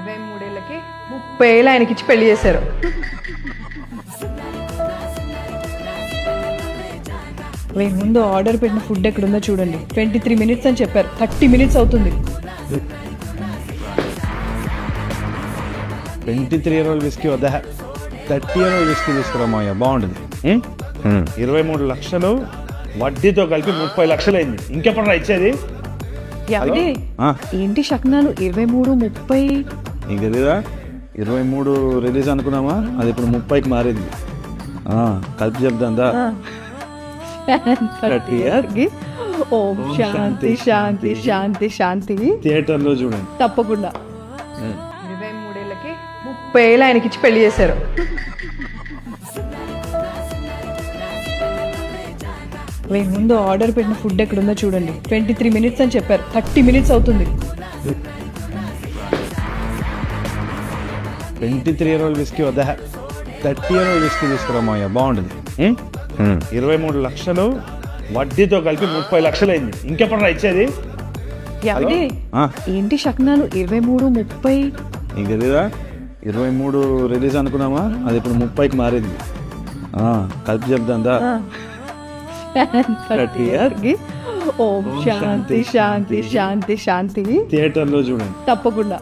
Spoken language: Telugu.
23 ఏళ్ళకి 30 ఏళ్ళు ఆయనకి ఇచ్చి పెళ్లి చేశారు. ముందు ఆర్డర్ పెట్టిన ఫుడ్ ఎక్కడుందో చూడండి. 23 minutes అని చెప్పారు, 30 minutes అవుతుంది. 23-year-old విస్కీ వద్ద 30-year-old విస్కీ తీసుకురామయ్యా, బాగుంటుంది. 23 లక్షలు వడ్డీతో కలిపి 30 లక్షలు అయింది. ఇంకెప్పుడు ఇచ్చేది? ఏమండి? ఏంటి శకనాలు? 23, 30 నీకు తెలీదా? 23 రిలీజ్ అనుకున్నామా, అది ఇప్పుడు 30కి మారింది. కలిపి చెప్దా? 30 years. ఓం శాంతి శాంతి శాంతి శాంతి. థియేటర్లో చూడండి తప్పకుండా. 23 ఏళ్ళకి 30 ఏళ్ళు ఆయనకి ఇచ్చి పెళ్లి చేశారు. ముందు ఆర్డర్ పెట్టిన ఫుడ్ ఎక్కడుందో చూడండి. 23 minutes అని చెప్పారు, 30 minutes అవుతుంది. 23-year-old విస్కీ వద్ద 30-year-old విస్కీ తీసుకురామయ్యా, బాగుంటుంది. 23 లక్షలు వడ్డీతో కలిపి 30 లక్షలు అయింది. ఇంకెప్పుడు ఇచ్చేది? ఏమండి? ఏంటి శకనాలు? 23, 30 నీకు తెలీదా? 23 రిలీజ్ అనుకున్నామా, అది ఇప్పుడు 30కి మారింది. కలిపి చెప్దా? 30 years. ఓం శాంతి శాంతి శాంతి శాంతి. థియేటర్లో చూడండి తప్పకుండా.